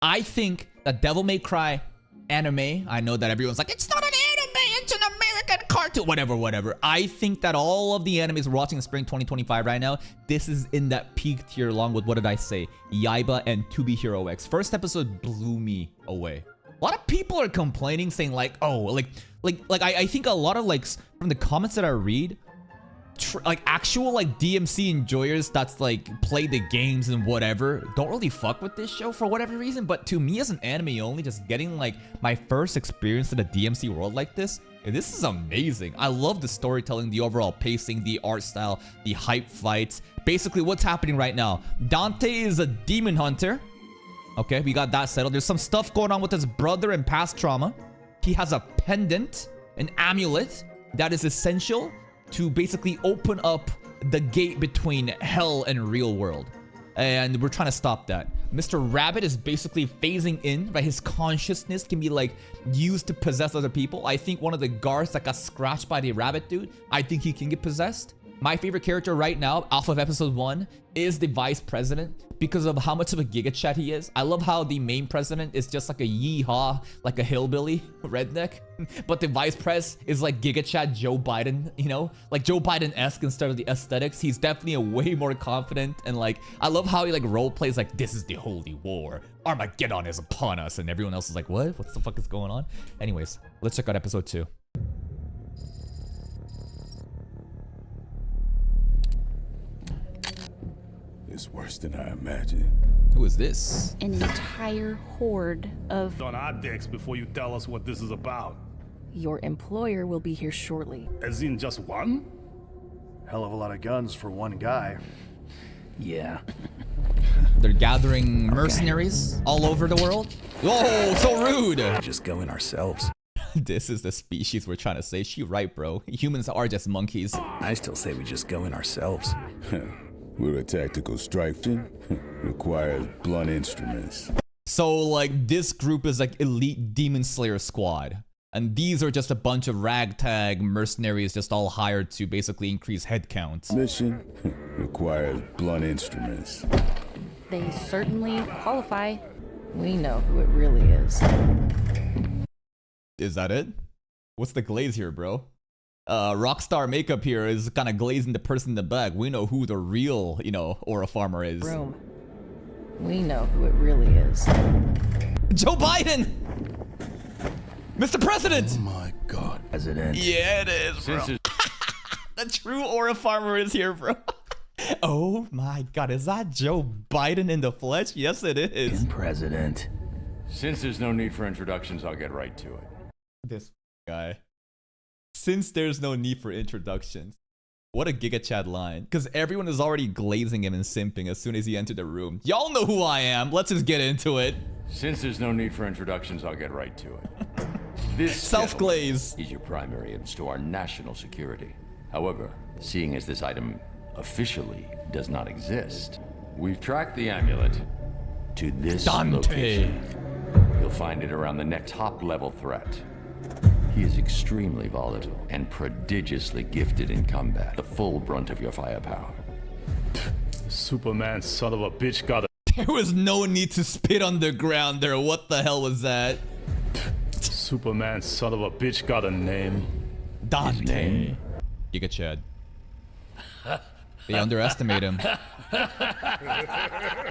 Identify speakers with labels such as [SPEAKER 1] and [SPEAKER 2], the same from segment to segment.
[SPEAKER 1] I think that Devil May Cry anime, I know that everyone's like, it's not an anime, it's an American cartoon, whatever. I think that all of the animes we're watching in spring 2025 right now, this is in that peak tier along with, what did I say? Yaiba and To Be Hero X. First episode blew me away. A lot of people are complaining, saying like, oh, I think a lot of like from the comments that I read, like actual like DMC enjoyers that's like play the games and whatever don't really fuck with this show for whatever reason. But to me as an anime only, just getting like my first experience in the DMC world like this is amazing. I love the storytelling, the overall pacing, the art style, the hype fights. Basically what's happening right now, Dante is a demon hunter. Okay, we got that settled. There's some stuff going on with his brother and past trauma. He has a pendant, an amulet that is essential to basically open up the gate between hell and real world. And we're trying to stop that. Mr. Rabbit is basically phasing in, right? His consciousness can be like used to possess other people. I think one of the guards that got scratched by the rabbit dude, I think he can get possessed. My favorite character right now, off of episode 1, is the vice president because of how much of a Giga Chad he is. I love how the main president is just like a yeehaw, like a hillbilly redneck. But the vice pres is like Giga Chad Joe Biden, you know? Like Joe Biden-esque instead of the aesthetics. He's definitely a way more confident. And like, I love how he like role plays like, this is the holy war. Armageddon is upon us. And everyone else is like, what? What the fuck is going on? Anyways, let's check out episode 2.
[SPEAKER 2] It's worse than I imagined.
[SPEAKER 1] Who is this?
[SPEAKER 3] An entire horde of...
[SPEAKER 4] On our decks before you tell us what this is about.
[SPEAKER 3] Your employer will be here shortly.
[SPEAKER 4] As in just one?
[SPEAKER 5] Hell of a lot of guns for one guy.
[SPEAKER 6] Yeah.
[SPEAKER 1] They're gathering mercenaries all over the world. Whoa, so rude.
[SPEAKER 6] Just going ourselves.
[SPEAKER 1] This is the species we're trying to say. She right, bro. Humans are just monkeys.
[SPEAKER 6] I still say we just go in ourselves.
[SPEAKER 2] We're a tactical strike team. Requires blunt instruments.
[SPEAKER 1] So like this group is like elite demon slayer squad. And these are just a bunch of ragtag mercenaries just all hired to basically increase headcount.
[SPEAKER 2] Mission requires blunt instruments.
[SPEAKER 3] They certainly qualify. We know who it really is.
[SPEAKER 1] Is that it? What's the glaze here, bro? Rockstar makeup here is kind of glazing the person in the back. We know who the real, you know, Aura Farmer is.
[SPEAKER 3] Room. We know who it really is.
[SPEAKER 1] Joe Biden! Mr. President!
[SPEAKER 6] Oh my God. President.
[SPEAKER 1] Yeah, it is, bro. The true Aura Farmer is here, bro. Oh my God, is that Joe Biden in the flesh? Yes, it is.
[SPEAKER 6] President.
[SPEAKER 7] Since there's no need for introductions, I'll get right to it.
[SPEAKER 1] This guy. Since there's no need for introductions. What a Giga Chad line. Because everyone is already glazing him and simping as soon as he entered the room. Y'all know who I am. Let's just get into it.
[SPEAKER 7] Since there's no need for introductions, I'll get right to it. This
[SPEAKER 1] Self-glaze
[SPEAKER 7] is your primary interest to our national security. However, seeing as this item officially does not exist, we've tracked the amulet to this
[SPEAKER 1] Dante.
[SPEAKER 7] location. You'll find it around the next top-level threat. He is extremely volatile and prodigiously gifted in combat. The full brunt of your firepower.
[SPEAKER 4] Superman son of a bitch got a...
[SPEAKER 1] There was no need to spit on the ground there. What the hell was that?
[SPEAKER 4] Superman son of a bitch got a name.
[SPEAKER 1] Dante.
[SPEAKER 7] His name?
[SPEAKER 1] Giga Chad. They underestimate him.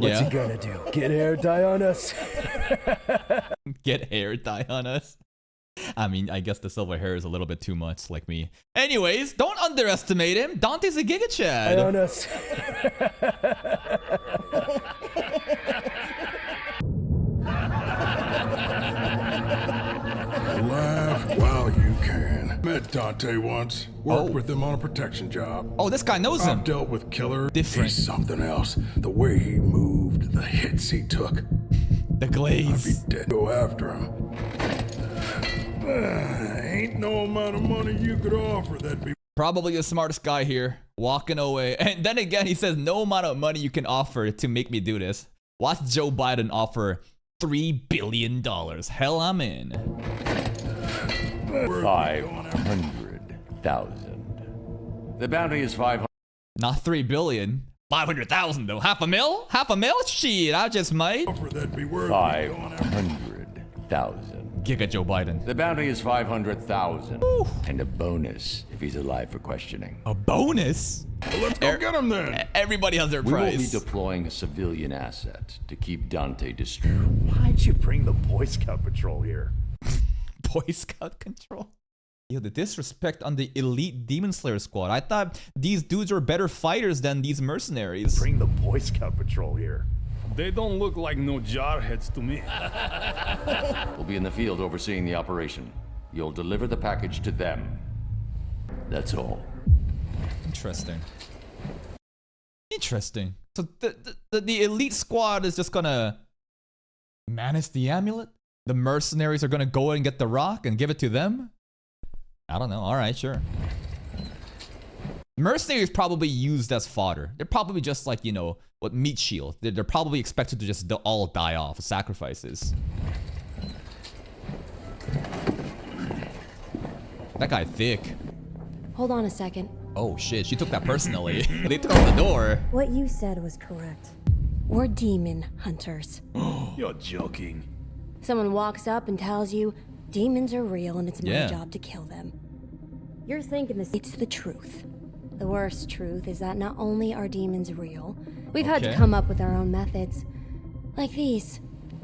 [SPEAKER 5] What's he gonna do? Get hair dye on us?
[SPEAKER 1] Get hair dye on us? I mean, I guess the silver hair is a little bit too much, like me. Anyways, don't underestimate him. Dante's a Giga Chad.
[SPEAKER 5] Dye on us.
[SPEAKER 8] Laugh while you can. Met Dante once. Worked with him on a protection job.
[SPEAKER 1] Oh, this guy knows him.
[SPEAKER 8] I've dealt with Killer.
[SPEAKER 1] Different.
[SPEAKER 8] He's something else. The way he moved, the hits he took.
[SPEAKER 1] The glaze.
[SPEAKER 8] I'd be dead. Go after him. Ain't no amount of money you could offer that'd be...
[SPEAKER 1] Probably the smartest guy here, walking away. And then again, he says no amount of money you can offer to make me do this. Watch Joe Biden offer $3 billion. Hell, I'm in.
[SPEAKER 7] 500,000. The bounty is 500.
[SPEAKER 1] Not 3 billion. 500,000 though. Half a mil? Half a mil? Shit, I just might.
[SPEAKER 8] Offer that'd be worth me going after.
[SPEAKER 7] 500,000.
[SPEAKER 1] Giga Joe Biden.
[SPEAKER 7] The bounty is 500,000. And a bonus if he's alive for questioning.
[SPEAKER 1] A bonus?
[SPEAKER 8] Well, let's go get him then.
[SPEAKER 1] Everybody has their
[SPEAKER 7] We will be
[SPEAKER 1] price.
[SPEAKER 7] deploying a civilian asset to keep Dante distracted.
[SPEAKER 5] Why'd you bring the Boy Scout patrol here?
[SPEAKER 1] Boy Scout control. Yo, the disrespect on the elite Demon Slayer squad. I thought these dudes were better fighters than these mercenaries.
[SPEAKER 5] Bring the Boy Scout patrol here.
[SPEAKER 4] They don't look like no jarheads to me.
[SPEAKER 7] We'll be in the field overseeing the operation. You'll deliver the package to them. That's all.
[SPEAKER 1] Interesting. Interesting. So the elite squad is just gonna manage the amulet? The mercenaries are gonna go and get the rock and give it to them? I don't know. Alright, sure. Mercenaries probably used as fodder. They're probably just like, you know, what meat shield. They're probably expected to just all die off as sacrifices. That guy thick.
[SPEAKER 9] Hold on a second.
[SPEAKER 1] Oh shit, she took that personally. They took out the door.
[SPEAKER 9] What you said was correct. We're demon hunters.
[SPEAKER 5] You're joking.
[SPEAKER 9] Someone walks up and tells you demons are real and it's my
[SPEAKER 1] Yeah.
[SPEAKER 9] job to kill them. You're thinking this. It's the truth. The worst truth is that not only are demons real, we've had to
[SPEAKER 1] Okay.
[SPEAKER 9] come up with our own methods. Like these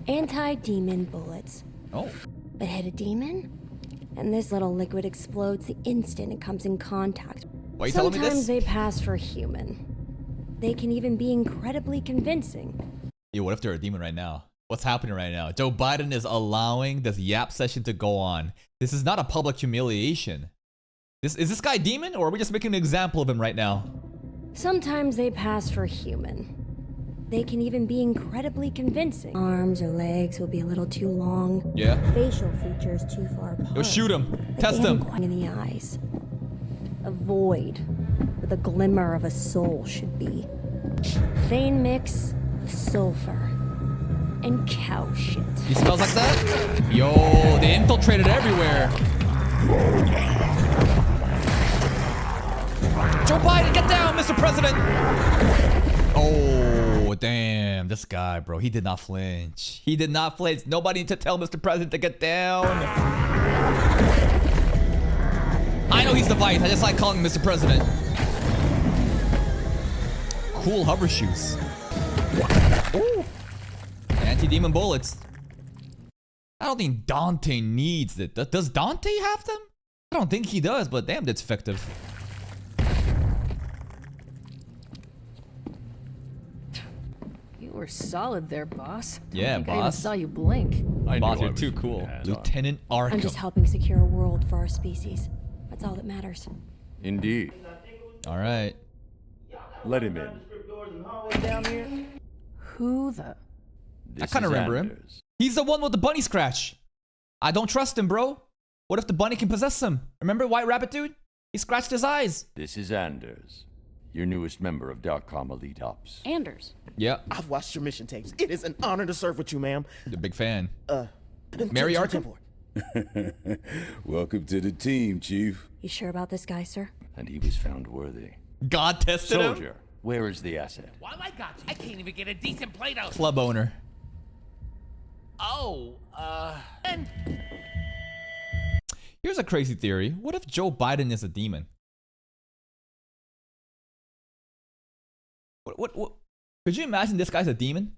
[SPEAKER 9] anti-demon bullets.
[SPEAKER 1] Oh.
[SPEAKER 9] But hit a demon, and this little liquid explodes the instant it comes in contact.
[SPEAKER 1] Why are you telling me
[SPEAKER 9] Sometimes
[SPEAKER 1] this?
[SPEAKER 9] they pass for human. They can even be incredibly convincing.
[SPEAKER 1] Yo, what if they're a demon right now? What's happening right now? Joe Biden is allowing this yap session to go on. This is not a public humiliation. Is this guy a demon, or are we just making an example of him right now?
[SPEAKER 9] Sometimes they pass for human. They can even be incredibly convincing. Arms or legs will be a little too long.
[SPEAKER 1] Yeah.
[SPEAKER 9] Facial features too far apart.
[SPEAKER 1] Yo, shoot him.
[SPEAKER 9] But
[SPEAKER 1] Test
[SPEAKER 9] they
[SPEAKER 1] him.
[SPEAKER 9] haven't quite in the eyes. A void where the glimmer of a soul should be. Faint mix of sulfur and cow shit.
[SPEAKER 1] He smells like that? Yo, they infiltrated everywhere. Joe Biden, get down, Mr. President! Oh, damn. This guy, bro, he did not flinch. He did not flinch. Nobody need to tell Mr. President to get down. I know he's the vice. I just like calling him Mr. President. Cool hover shoes. Ooh. Anti-demon bullets. I don't think Dante needs it. Does Dante have them? I don't think he does, but damn, that's effective.
[SPEAKER 3] You were solid there, boss.
[SPEAKER 1] Yeah,
[SPEAKER 3] I think I even
[SPEAKER 1] boss.
[SPEAKER 3] saw you blink.
[SPEAKER 1] Boss, you're too cool. Lieutenant
[SPEAKER 9] I'm just
[SPEAKER 1] Arkham.
[SPEAKER 9] helping secure a world for our species. That's all that matters.
[SPEAKER 7] Indeed.
[SPEAKER 1] All right.
[SPEAKER 7] Let him in.
[SPEAKER 3] Who the?
[SPEAKER 1] I kind of remember him. He's the one with the bunny scratch. I don't trust him, bro. What if the bunny can possess him? Remember White Rabbit dude? He scratched his eyes.
[SPEAKER 7] This is Anders, your newest member of Arkham Elite Ops.
[SPEAKER 3] Anders.
[SPEAKER 1] Yeah,
[SPEAKER 10] I've watched your mission tapes. It is an honor to serve with you, ma'am.
[SPEAKER 1] the big fan.
[SPEAKER 10] Mary
[SPEAKER 1] Arkham?
[SPEAKER 2] Welcome to the team, Chief.
[SPEAKER 9] You sure about this guy, sir?
[SPEAKER 7] And he was found worthy.
[SPEAKER 1] God tested him.
[SPEAKER 7] Soldier, where is the asset?
[SPEAKER 11] While I got you, I can't even get a decent plate out.
[SPEAKER 1] Club owner.
[SPEAKER 11] Oh, and
[SPEAKER 1] Here's a crazy theory. What if Joe Biden is a demon? What? Could you imagine this guy's a demon?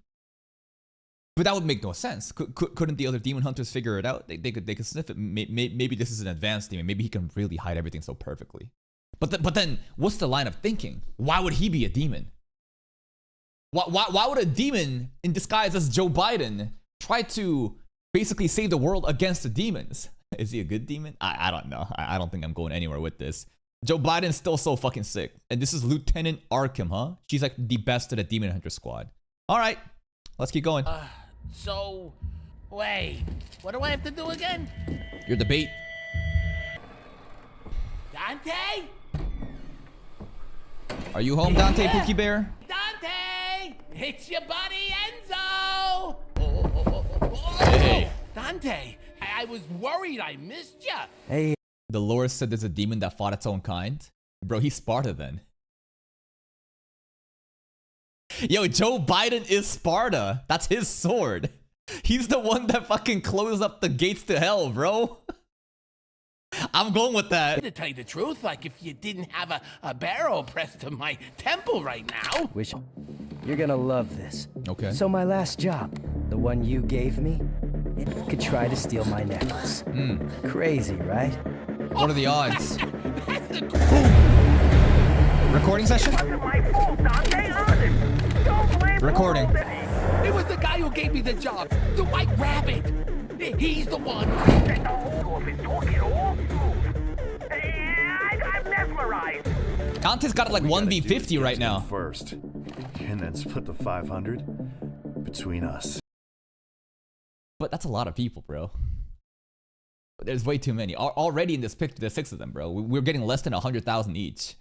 [SPEAKER 1] But that would make no sense. Couldn't the other demon hunters figure it out? They could sniff it. Maybe this is an advanced demon. Maybe he can really hide everything so perfectly. But then, what's the line of thinking? Why would he be a demon? Why would a demon in disguise as Joe Biden try to basically save the world against the demons? Is he a good demon? I don't know. I don't think I'm going anywhere with this. Joe Biden's still so fucking sick. And this is Lieutenant Arkham, huh? She's like the best of the Demon Hunter squad. All right, let's keep going.
[SPEAKER 11] so, wait, what do I have to do again?
[SPEAKER 1] You're the bait.
[SPEAKER 11] Dante?
[SPEAKER 1] Are you home, Dante, Pookie Bear?
[SPEAKER 11] Dante! It's your buddy Enzo!
[SPEAKER 1] Hey.
[SPEAKER 11] Dante, I was worried I missed you.
[SPEAKER 1] The lore said there's a demon that fought its own kind. Bro, he's Sparta then. Yo, Joe Biden is Sparta. That's his sword. He's the one that fucking closed up the gates to hell, bro. I'm going with that.
[SPEAKER 11] To tell you the truth, like if you didn't have a barrel pressed to my temple right now.
[SPEAKER 12] Wish you're gonna love this.
[SPEAKER 1] Okay.
[SPEAKER 12] So my last job, the one you gave me, it could try to steal my necklace. Crazy, right?
[SPEAKER 1] What are the odds? Recording session? Recording.
[SPEAKER 11] It was the guy who gave me the job, the White Rabbit. He's the one. I'm mesmerized.
[SPEAKER 1] Dante's got like 1v50 right now.
[SPEAKER 5] First, and then split the 500 between us.
[SPEAKER 1] But that's a lot of people, bro. There's way too many. Already in this picture, there's 6 of them, bro. We're getting less than 100,000 each.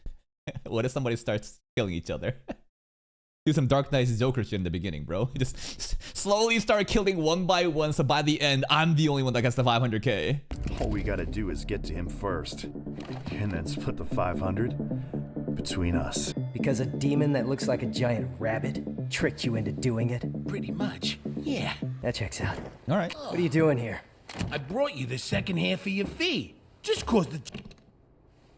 [SPEAKER 1] What if somebody starts killing each other? Do some Dark Knight's Joker shit in the beginning, bro. Just slowly start killing one by one, so by the end, I'm the only one that gets the 500k.
[SPEAKER 5] All we gotta do is get to him first, and then split the 500 between us.
[SPEAKER 12] Because a demon that looks like a giant rabbit tricked you into doing it?
[SPEAKER 11] Pretty much, yeah.
[SPEAKER 12] That checks out.
[SPEAKER 1] All right.
[SPEAKER 12] What are you doing here?
[SPEAKER 11] I brought you the second half of your fee. Just cause the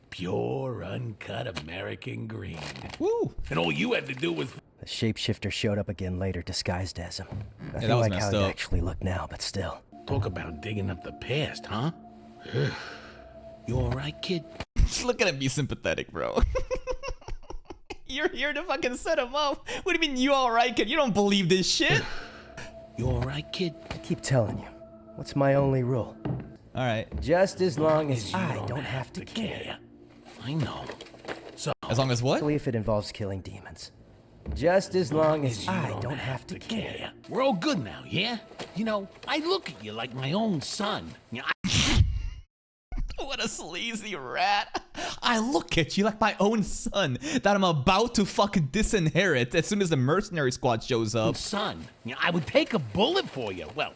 [SPEAKER 11] pure, uncut American green.
[SPEAKER 1] Woo!
[SPEAKER 11] And all you had to do was...
[SPEAKER 12] The shapeshifter showed up again later, disguised as him. I feel
[SPEAKER 1] that was
[SPEAKER 12] like how
[SPEAKER 1] messed
[SPEAKER 12] it
[SPEAKER 1] up.
[SPEAKER 12] actually look now, but still.
[SPEAKER 11] Talk about digging up the past, huh? You alright, kid?
[SPEAKER 1] Just looking at me sympathetic, bro. You're here to fucking set him up. What do you mean you alright, kid? You don't believe this shit?
[SPEAKER 11] You alright, kid?
[SPEAKER 12] I keep telling you. What's my only rule?
[SPEAKER 1] Alright.
[SPEAKER 12] Just as long as
[SPEAKER 11] You
[SPEAKER 12] I don't have to care.
[SPEAKER 11] I know. So,
[SPEAKER 1] As long as what?
[SPEAKER 12] Especially if it involves killing demons. Just as long as
[SPEAKER 11] you
[SPEAKER 12] I don't have to care.
[SPEAKER 11] care. We're all good now, yeah? You know, I look at you like my own son. You know,
[SPEAKER 1] What a sleazy rat. I look at you like my own son that I'm about to fucking disinherit as soon as the mercenary squad shows up.
[SPEAKER 11] son, you know, I would take a bullet for you. Well,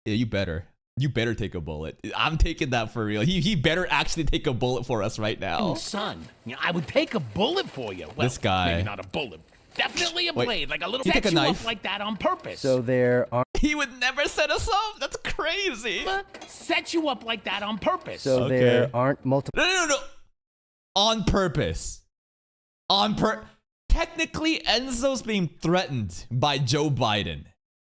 [SPEAKER 1] Yeah, you better. You better take a bullet. I'm taking that for real. He better actually take a bullet for us right now.
[SPEAKER 11] son, you know, I would take a bullet for you. Well,
[SPEAKER 1] This guy.
[SPEAKER 11] maybe not a bullet. Definitely a
[SPEAKER 1] Wait,
[SPEAKER 11] blade, like a little.
[SPEAKER 1] you take a
[SPEAKER 11] Set you
[SPEAKER 1] knife?
[SPEAKER 11] up like that on purpose.
[SPEAKER 12] So there are
[SPEAKER 1] He would never set us up. That's crazy.
[SPEAKER 11] Set you up like that on purpose.
[SPEAKER 12] so there aren't multiple
[SPEAKER 1] No. On purpose. Technically, Enzo's being threatened by Joe Biden.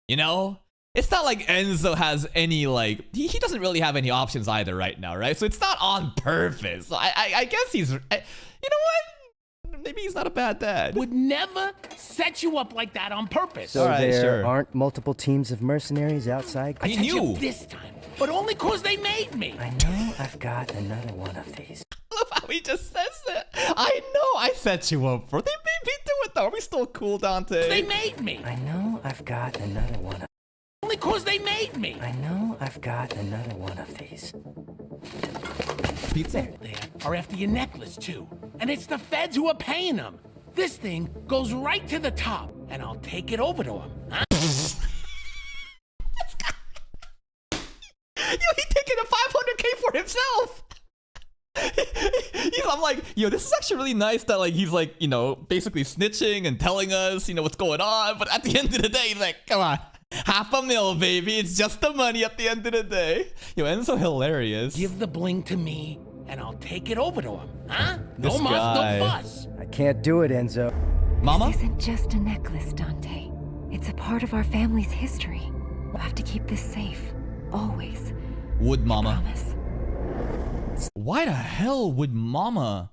[SPEAKER 1] You know? It's not like Enzo has any, like... He doesn't really have any options either right now, right? So it's not on purpose. So I guess he's... you know what? Maybe he's not a bad dad.
[SPEAKER 11] Would never set you up like that on purpose.
[SPEAKER 12] So
[SPEAKER 1] Alright,
[SPEAKER 12] there
[SPEAKER 1] sure.
[SPEAKER 12] aren't multiple teams of mercenaries outside?
[SPEAKER 1] He
[SPEAKER 11] Set you
[SPEAKER 1] knew.
[SPEAKER 11] this time, but only cause they made me.
[SPEAKER 12] I know I've got another one of these.
[SPEAKER 1] Love how he just says it. I know I set you up for. They made me do it though. Are we still cool, Dante?
[SPEAKER 11] They made me.
[SPEAKER 12] I know I've got another one of
[SPEAKER 11] Only cause they made me.
[SPEAKER 12] I know I've got another one of these.
[SPEAKER 1] Pizza?
[SPEAKER 11] They are after your necklace too, and it's the feds who are paying them. This thing goes right to the top, and I'll take it over to him. Huh?
[SPEAKER 1] Yo, he taking a 500k for himself. I'm like, yo, this is actually really nice that like he's like, you know, basically snitching and telling us, you know, what's going on. But at the end of the day, he's like, come on, $500,000, baby. It's just the money at the end of the day. Yo, Enzo hilarious.
[SPEAKER 11] Give the bling to me, and I'll take it over to him. Huh? No
[SPEAKER 1] This
[SPEAKER 11] muss,
[SPEAKER 1] guy.
[SPEAKER 11] no fuss.
[SPEAKER 12] I can't do it, Enzo.
[SPEAKER 1] Mama?
[SPEAKER 13] This isn't just a necklace, Dante. It's a part of our family's history. We'll have to keep this safe. Always.
[SPEAKER 1] Would Mama?
[SPEAKER 13] Promise.
[SPEAKER 1] Why the hell would Mama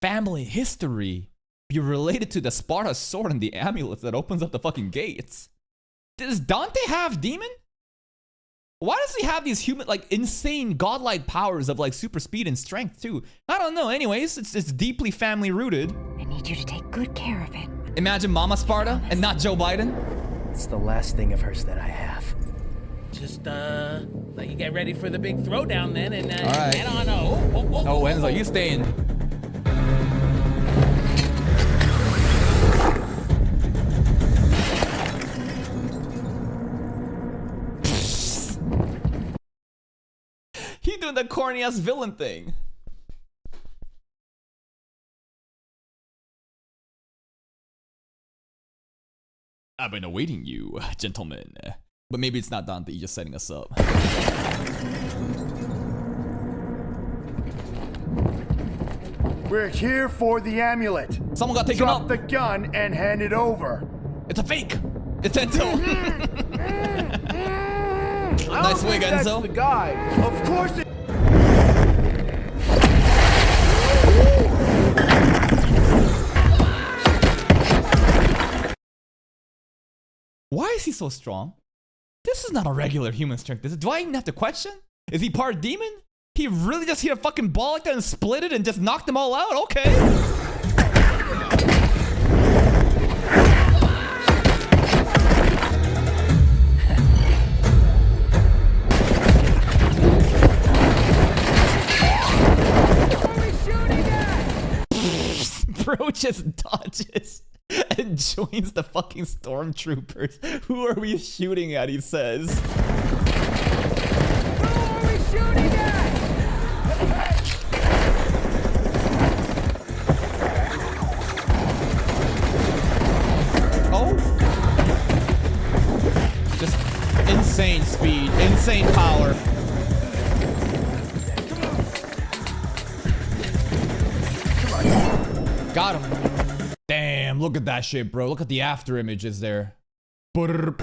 [SPEAKER 1] family history be related to the Sparta sword and the amulets that opens up the fucking gates? Does Dante have demon? Why does he have these human, like, insane godlike powers of, like, super speed and strength, too? I don't know. Anyways, it's deeply family rooted.
[SPEAKER 13] I need you to take good care of it.
[SPEAKER 1] Imagine Mama Sparta and not Joe Biden.
[SPEAKER 12] It's the last thing of hers that I have.
[SPEAKER 11] Just, let you get ready for the big throwdown then, and,
[SPEAKER 1] All right.
[SPEAKER 11] head on. Oh,
[SPEAKER 1] Enzo, you staying. He doing the corny ass villain thing. I've been awaiting you, gentlemen. But maybe it's not Dante, he's just setting us up.
[SPEAKER 5] We're here for the amulet.
[SPEAKER 1] Someone got taken
[SPEAKER 5] Drop
[SPEAKER 1] up.
[SPEAKER 5] the gun and hand it over.
[SPEAKER 1] It's a fake. It's Enzo. Nice wig,
[SPEAKER 10] That's
[SPEAKER 1] Enzo.
[SPEAKER 10] the guy.
[SPEAKER 5] Of course it.
[SPEAKER 1] Why is he so strong? This is not a regular human strength. Do I even have to question? Is he part demon? He really just hit a fucking ball like that and split it and just knocked them all out? Okay. Bro just dodges and joins the fucking stormtroopers. Who are we shooting at, he says.
[SPEAKER 11] Who are we shooting at?
[SPEAKER 1] Oh. Just insane speed, insane power. Got him. Damn, look at that shit, bro. Look at the after images there. Brrr.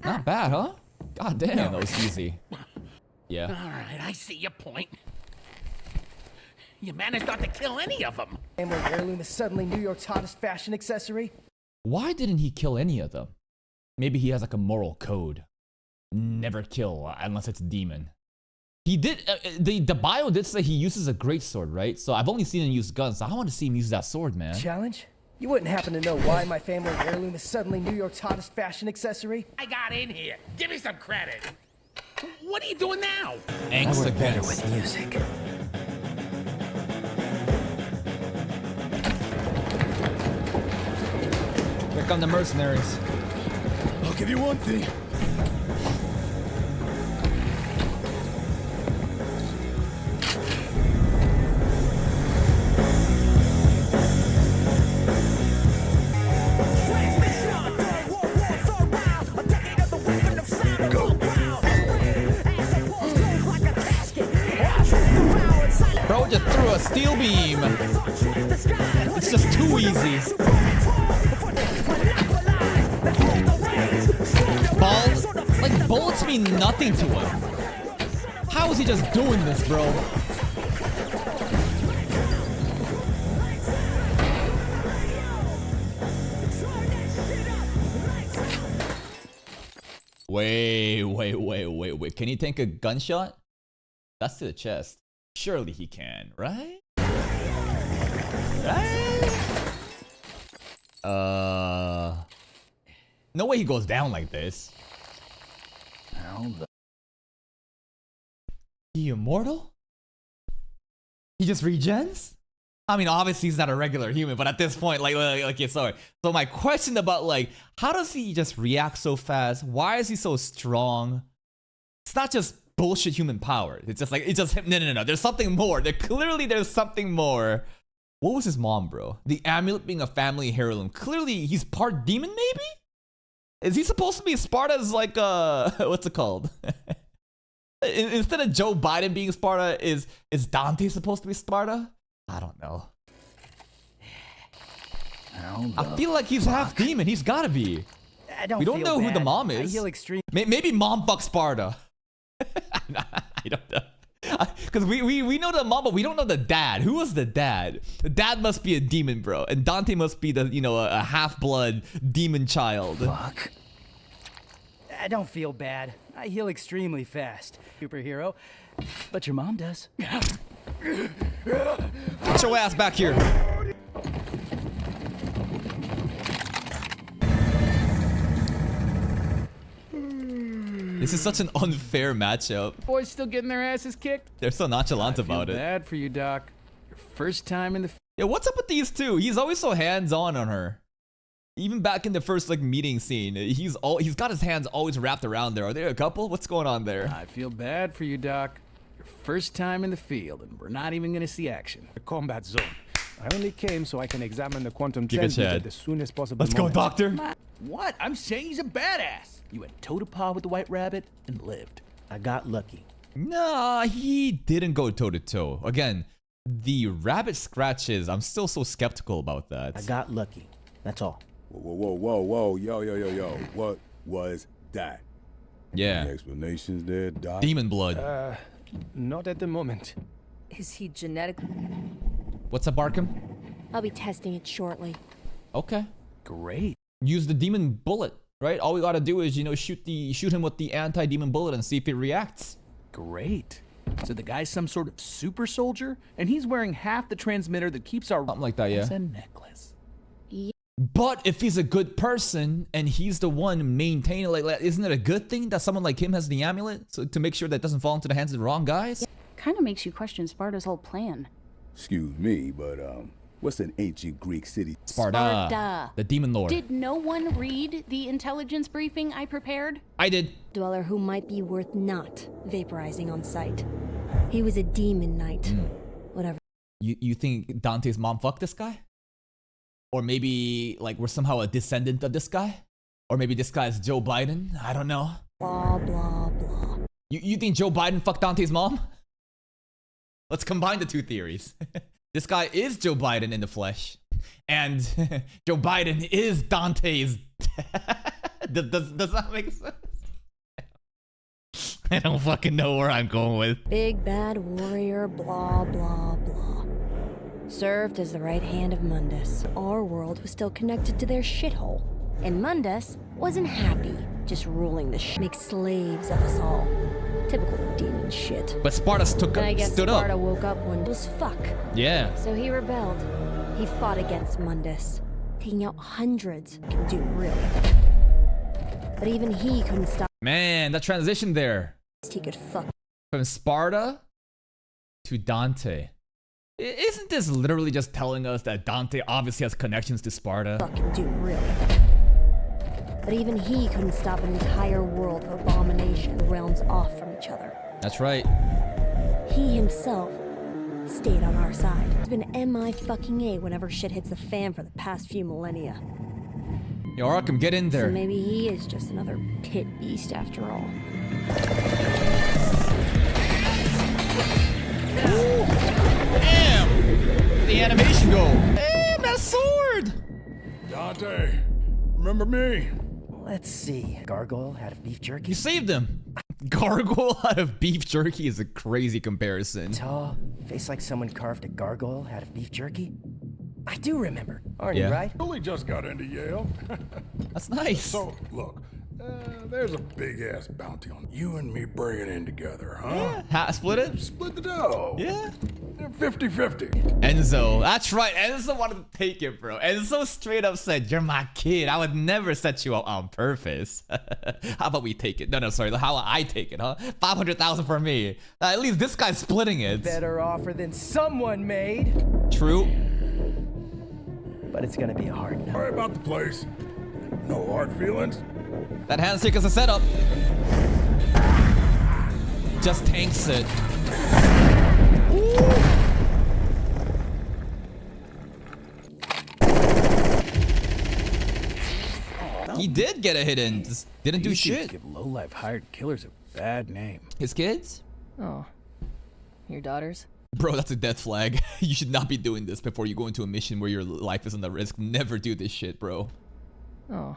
[SPEAKER 1] Not bad, huh? God damn, that was easy. Yeah.
[SPEAKER 11] All right, I see your point. You managed not to kill any of them.
[SPEAKER 12] Family heirloom is suddenly New York's hottest fashion accessory.
[SPEAKER 1] Why didn't he kill any of them? Maybe he has like a moral code. Never kill unless it's demon. He did, the bio did say he uses a great sword, right? So I've only seen him use guns, so I want to see him use that sword, man.
[SPEAKER 12] Challenge? You wouldn't happen to know why my family heirloom is suddenly New York's hottest fashion accessory?
[SPEAKER 11] I got in here. Give me some credit. What are you doing now?
[SPEAKER 1] Angst
[SPEAKER 12] I work better
[SPEAKER 1] against.
[SPEAKER 12] with music.
[SPEAKER 1] Here come the mercenaries.
[SPEAKER 2] I'll give you one thing.
[SPEAKER 1] Bro just threw a steel beam. It's just too easy. Balls, like bullets mean nothing to him. How is he just doing this, bro? Wait. Can he take a gunshot? That's to the chest. Surely he can, right? No way he goes down like this. He immortal? He just regens? I mean, obviously he's not a regular human, but at this point, okay, sorry. So my question about how does he just react so fast? Why is he so strong? It's not just bullshit human power. It's just no. There's something more. There's something more. What was his mom, bro? The amulet being a family heirloom. Clearly, he's part demon, maybe? Is he supposed to be Sparta's what's it called? Instead of Joe Biden being Sparta, is Dante supposed to be Sparta? I don't know. I feel like he's half demon. He's gotta be. We don't know who the mom is. Maybe mom fucks Sparta. I don't know. Because we know the mom, but we don't know the dad. Who was the dad? The dad must be a demon, bro. And Dante must be a half-blood demon child.
[SPEAKER 12] Fuck. I don't feel bad. I heal extremely fast. Superhero. But your mom does.
[SPEAKER 1] Get your ass back here. This is such an unfair matchup.
[SPEAKER 14] Boys still getting their asses kicked?
[SPEAKER 1] They're so nonchalant about it.
[SPEAKER 14] Bad for you, Doc. Your first time in the...
[SPEAKER 1] Yeah, what's up with these two? He's always so hands-on on her. Even back in the first meeting scene, he's got his hands always wrapped around there. Are they a couple? What's going on there?
[SPEAKER 14] I feel bad for you, Doc. Your first time in the field, and we're not even gonna see action.
[SPEAKER 15] The combat zone. I only came so I can examine the quantum
[SPEAKER 1] Give a
[SPEAKER 15] transmitter
[SPEAKER 1] Chad.
[SPEAKER 15] as soon as possible.
[SPEAKER 1] Let's go, doctor.
[SPEAKER 14] What? I'm saying he's a badass. You went toe-to-paw with the White Rabbit and lived.
[SPEAKER 10] I got lucky.
[SPEAKER 1] Nah, he didn't go toe to toe. Again, the rabbit scratches, I'm still so skeptical about that.
[SPEAKER 10] I got lucky. That's all.
[SPEAKER 2] Whoa. Yo. What was that?
[SPEAKER 1] Yeah.
[SPEAKER 2] Any explanations there, Doc?
[SPEAKER 1] Demon blood.
[SPEAKER 15] Not at the moment.
[SPEAKER 3] Is he genetic?
[SPEAKER 1] What's up, Arkham?
[SPEAKER 9] I'll be testing it shortly.
[SPEAKER 1] Okay.
[SPEAKER 14] Great.
[SPEAKER 1] Use the demon bullet, right? All we gotta do is, you know, shoot him with the anti-demon bullet and see if it reacts.
[SPEAKER 14] Great. So the guy's some sort of super soldier, and he's wearing half the transmitter that keeps our...
[SPEAKER 1] Something like that, yeah.
[SPEAKER 14] It's a necklace.
[SPEAKER 1] But if he's a good person and he's the one maintaining, like, isn't it a good thing that someone like him has the amulet, so to make sure that it doesn't fall into the hands of the wrong guys?
[SPEAKER 3] Kind of makes you question Sparta's whole plan.
[SPEAKER 2] Excuse me, but what's an ancient Greek city?
[SPEAKER 1] Sparta. The demon lord.
[SPEAKER 3] Did no one read the intelligence briefing I prepared?
[SPEAKER 1] I did.
[SPEAKER 9] Dweller who might be worth not vaporizing on sight. He was a demon knight. Whatever.
[SPEAKER 1] You think Dante's mom fucked this guy? Or maybe, like, we're somehow a descendant of this guy? Or maybe this guy is Joe Biden? I don't know.
[SPEAKER 9] Blah, blah, blah.
[SPEAKER 1] You think Joe Biden fucked Dante's mom? Let's combine the two theories. This guy is Joe Biden in the flesh. And Joe Biden is Dante's... does that make sense? I don't fucking know where I'm going with.
[SPEAKER 9] Big bad warrior, blah, blah, blah. Served as the right hand of Mundus. Our world was still connected to their shithole. And Mundus wasn't happy just ruling the make slaves of us all. Typical demon shit.
[SPEAKER 1] But Sparta stood
[SPEAKER 9] And I guess
[SPEAKER 1] up.
[SPEAKER 9] Sparta woke up one was fuck.
[SPEAKER 1] Yeah.
[SPEAKER 9] So he rebelled. He fought against Mundus, taking out hundreds. Can do really. But even he couldn't stop.
[SPEAKER 1] Man, that transition there.
[SPEAKER 9] He could fuck.
[SPEAKER 1] From Sparta to Dante. Isn't this literally just telling us that Dante obviously has connections to Sparta?
[SPEAKER 9] Fucking do really. But even he couldn't stop an entire world of abomination, realms off from each other.
[SPEAKER 1] That's right.
[SPEAKER 9] He himself stayed on our side. He's been MI-fucking-A whenever shit hits the fan for the past few millennia.
[SPEAKER 1] Yo, Arkham, get in there.
[SPEAKER 9] So maybe he is just another pit beast after all.
[SPEAKER 1] Damn! The animation go. Damn, that sword!
[SPEAKER 8] Dante, remember me?
[SPEAKER 12] Let's see. Gargoyle out of beef jerky?
[SPEAKER 1] You saved him. Gargoyle out of beef jerky is a crazy comparison.
[SPEAKER 12] Tall, face like someone carved a gargoyle out of beef jerky? I do remember. Aren't you right?
[SPEAKER 8] Only just got into Yale.
[SPEAKER 1] That's nice.
[SPEAKER 8] So, look, there's a big-ass bounty on you and me bringing in together, huh?
[SPEAKER 1] Yeah. Split it?
[SPEAKER 8] Split the dough.
[SPEAKER 1] Yeah.
[SPEAKER 8] 50-50.
[SPEAKER 1] Enzo. That's right. Enzo wanted to take it, bro. Enzo straight up said, you're my kid. I would never set you up on purpose. How about we take it? No, sorry. How about I take it, huh? 500,000 for me. At least this guy's splitting it.
[SPEAKER 12] Better offer than someone made.
[SPEAKER 1] True.
[SPEAKER 12] But it's gonna be a hard no.
[SPEAKER 8] Sorry about the place. No hard feelings.
[SPEAKER 1] That handshake is a setup. Just tanks it. He did get a hit in, just didn't do
[SPEAKER 14] These dudes
[SPEAKER 1] shit.
[SPEAKER 14] give low-life hired killers a bad name.
[SPEAKER 1] His kids?
[SPEAKER 3] Oh. Your daughters?
[SPEAKER 1] Bro, that's a death flag. You should not be doing this before you go into a mission where your life is on the risk. Never do this shit, bro.
[SPEAKER 3] Oh.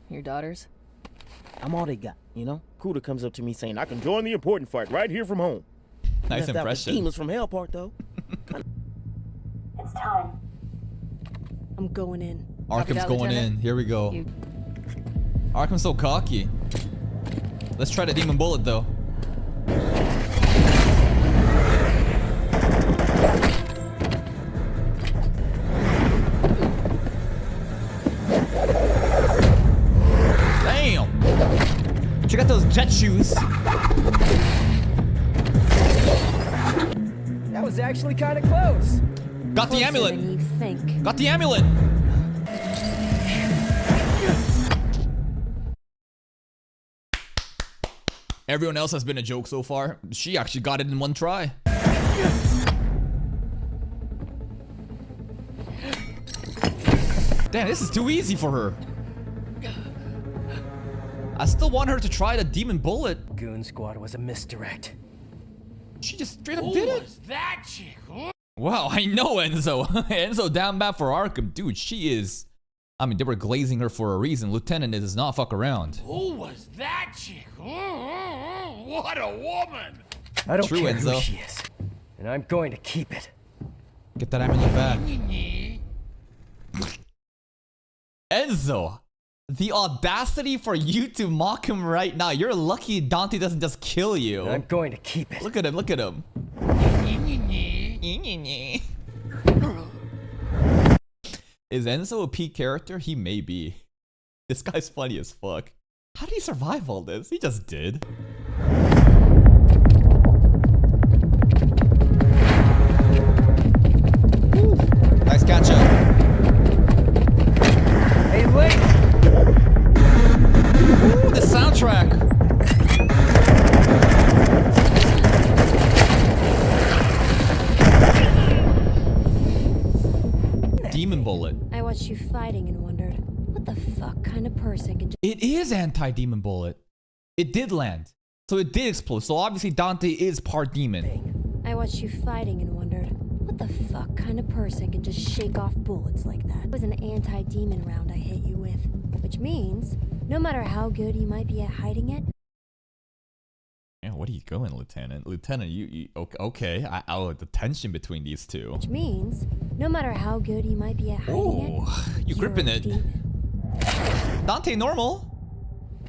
[SPEAKER 3] Your daughters?
[SPEAKER 10] I'm all they got, you know? Kuda comes up to me saying I can join the important fight right here from home.
[SPEAKER 1] Nice
[SPEAKER 10] Left out the
[SPEAKER 1] impression.
[SPEAKER 10] demons from hell part though.
[SPEAKER 9] It's time. I'm going in.
[SPEAKER 1] Arkham's going in. Here we go. Arkham's so cocky. Let's try the demon bullet though. Damn! Check out those jet shoes.
[SPEAKER 12] That was actually kind of close.
[SPEAKER 1] Got the amulet.
[SPEAKER 9] Than you think.
[SPEAKER 1] Got the amulet. Everyone else has been a joke so far. She actually got it in one try. Damn, this is too easy for her. I still want her to try the demon bullet.
[SPEAKER 12] Goon Squad was a misdirect.
[SPEAKER 1] She just straight up did it.
[SPEAKER 11] Was that chick?
[SPEAKER 1] Wow, I know Enzo. Enzo down bad for Arkham. Dude, she is... I mean, they were glazing her for a reason. Lieutenant does not fuck around.
[SPEAKER 11] Who was that chick? What a woman!
[SPEAKER 12] I don't
[SPEAKER 1] True,
[SPEAKER 12] care
[SPEAKER 1] Enzo.
[SPEAKER 12] who she is. And I'm going to keep it.
[SPEAKER 1] Get that ammo back. Enzo, the audacity for you to mock him right now. You're lucky Dante doesn't just kill you.
[SPEAKER 12] And I'm going to keep it.
[SPEAKER 1] Look at him, look at him. Is Enzo a peak character? He may be. This guy's funny as fuck. How did he survive all this? He just did. Ooh, nice catch up.
[SPEAKER 12] Hey, wait!
[SPEAKER 1] Ooh, the soundtrack. Demon bullet.
[SPEAKER 9] I watched you fighting and wondered, what the fuck kind of person can just...
[SPEAKER 1] It is anti-demon bullet. It did land. So it did explode. So obviously Dante is part demon.
[SPEAKER 9] I watched you fighting and wondered, what the fuck kind of person can just shake off bullets like that? It was an anti-demon round I hit you with. Which means, no matter how good you might be at hiding it...
[SPEAKER 1] Yeah, what are you going, Lieutenant? Lieutenant, you okay. Oh, the tension between these two.
[SPEAKER 9] Which means, no matter how good you might be at hiding it...
[SPEAKER 1] You gripping it. Dante normal.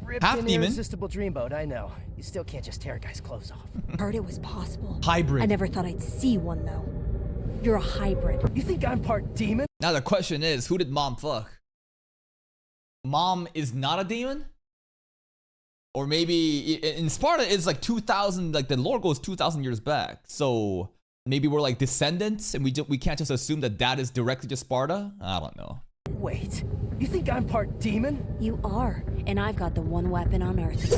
[SPEAKER 12] Ripped
[SPEAKER 1] Half
[SPEAKER 12] an
[SPEAKER 1] demon.
[SPEAKER 12] irresistible dreamboat, I know. You still can't just tear a guy's clothes off.
[SPEAKER 9] Heard it was possible.
[SPEAKER 1] Hybrid.
[SPEAKER 9] I never thought I'd see one, though. You're a hybrid.
[SPEAKER 12] You think I'm part demon?
[SPEAKER 1] Now the question is, who did Mom fuck? Mom is not a demon? Or maybe in Sparta it's like 2000, like the lore goes 2000 years back. So maybe we're like descendants and we can't just assume that that is directly to Sparta? I don't know.
[SPEAKER 12] Wait, you think I'm part demon?
[SPEAKER 9] You are, and I've got the one weapon on Earth.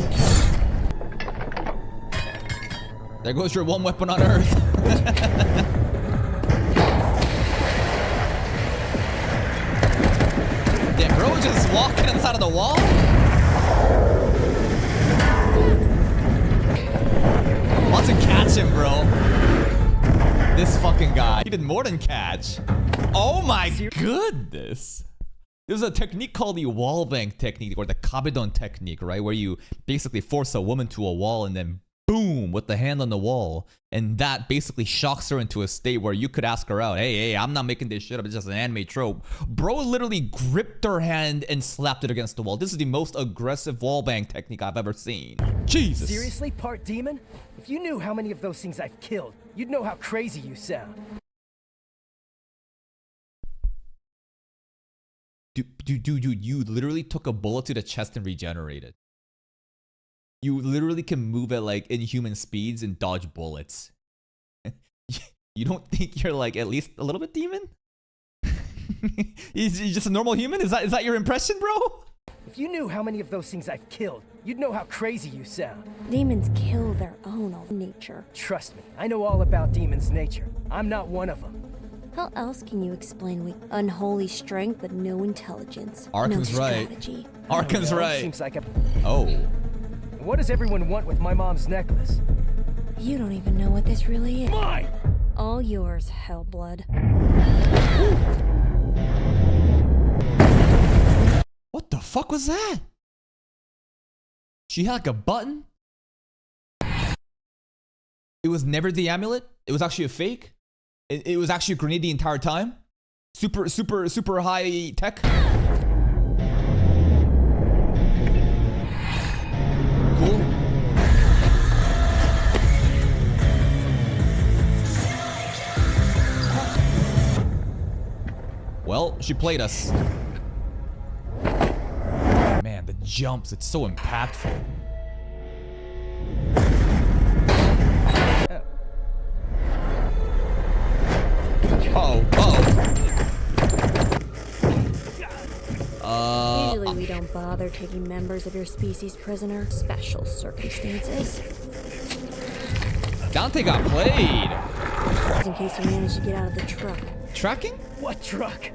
[SPEAKER 1] There goes your one weapon on Earth. Damn, bro, just walking inside of the wall? Want to catch him, bro. This fucking guy. He did more than catch. Oh my goodness. There's a technique called the wall bank technique, or the kabedon technique, right? Where you basically force a woman to a wall and then boom, with the hand on the wall. And that basically shocks her into a state where you could ask her out. Hey, I'm not making this shit up. It's just an anime trope. Bro literally gripped her hand and slapped it against the wall. This is the most aggressive wall bang technique I've ever seen. Jesus.
[SPEAKER 12] Seriously, part demon? If you knew how many of those things I've killed, you'd know how crazy you sound.
[SPEAKER 1] Dude, you literally took a bullet to the chest and regenerated. You literally can move at like inhuman speeds and dodge bullets. You don't think you're like at least a little bit demon? You're just a normal human? Is that your impression, bro?
[SPEAKER 12] If you knew how many of those things I've killed, you'd know how crazy you sound.
[SPEAKER 9] Demons kill their own nature.
[SPEAKER 12] Trust me, I know all about demons' nature. I'm not one of them.
[SPEAKER 9] How else can you explain weak, unholy strength but no intelligence?
[SPEAKER 1] Arkham's
[SPEAKER 9] no
[SPEAKER 1] right.
[SPEAKER 9] strategy.
[SPEAKER 1] Arkham's right.
[SPEAKER 12] Seems like a...
[SPEAKER 1] Oh.
[SPEAKER 12] What does everyone want with my mom's necklace?
[SPEAKER 9] You don't even know what this really is.
[SPEAKER 12] Mine!
[SPEAKER 9] All yours, Hellblood.
[SPEAKER 1] What the fuck was that? She had like a button? It was never the amulet? It was actually a fake? It was actually a grenade the entire time? Super high tech? Cool. Well, she played us. Man, the jumps, it's so impactful.
[SPEAKER 9] Usually we don't Don't bother taking members of your species prisoner. Special circumstances.
[SPEAKER 1] Dante got played.
[SPEAKER 9] Just in case you manage to get out of the truck.
[SPEAKER 1] Tracking?
[SPEAKER 10] What truck?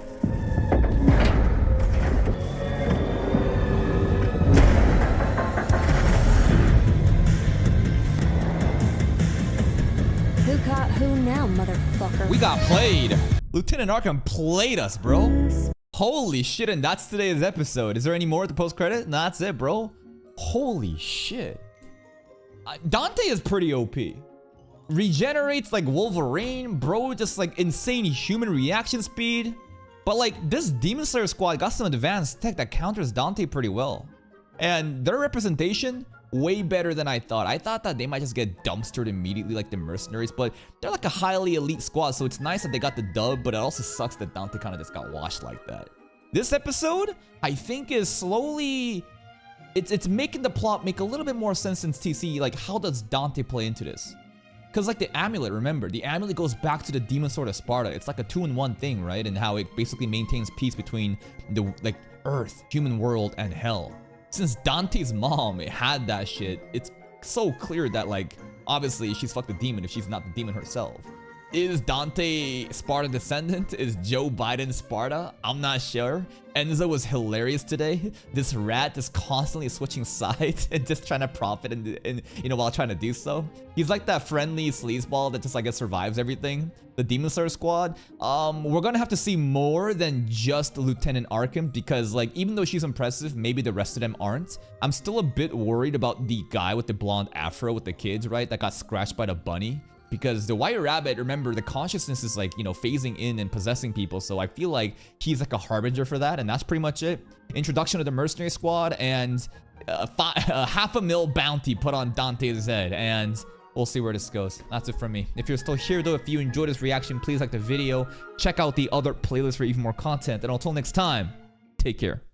[SPEAKER 9] Who caught who now, motherfucker?
[SPEAKER 1] We got played. Lieutenant Arkham played us, bro. Holy shit, and that's today's episode. Is there any more at the post-credit? No, that's it, bro. Holy shit. Dante is pretty OP. Regenerates like Wolverine, bro. Just like insane human reaction speed. But like this Demon Slayer squad got some advanced tech that counters Dante pretty well. And their representation, way better than I thought. I thought that they might just get dumpstered immediately like the mercenaries, but they're like a highly elite squad, so it's nice that they got the dub, but it also sucks that Dante kind of just got washed like that. This episode, I think, is slowly... It's making the plot make a little bit more sense since TC. Like, how does Dante play into this? Because like the amulet, remember, the amulet goes back to the demon sword of Sparta. It's like a 2-in-1 thing, right? And how it basically maintains peace between the like Earth, human world, and hell. Since Dante's mom had that shit, it's so clear that like obviously she's fucked the demon if she's not the demon herself. Is Dante Sparta descendant? Is Joe Biden Sparta? I'm not sure. Enzo was hilarious today. This rat just constantly switching sides and just trying to profit and you know, while trying to do so. He's like that friendly sleazeball that just I guess survives everything. The Demon Slayer squad. We're gonna have to see more than just Lieutenant Arkham because like even though she's impressive, maybe the rest of them aren't. I'm still a bit worried about the guy with the blonde afro with the kids, right? That got scratched by the bunny. Because the White Rabbit, remember, the consciousness is like, you know, phasing in and possessing people. So I feel like he's like a harbinger for that. And that's pretty much it. Introduction of the mercenary squad and a $500,000 bounty put on Dante's head. And we'll see where this goes. That's it from me. If you're still here though, if you enjoyed this reaction, please like the video. Check out the other playlists for even more content. And until next time, take care.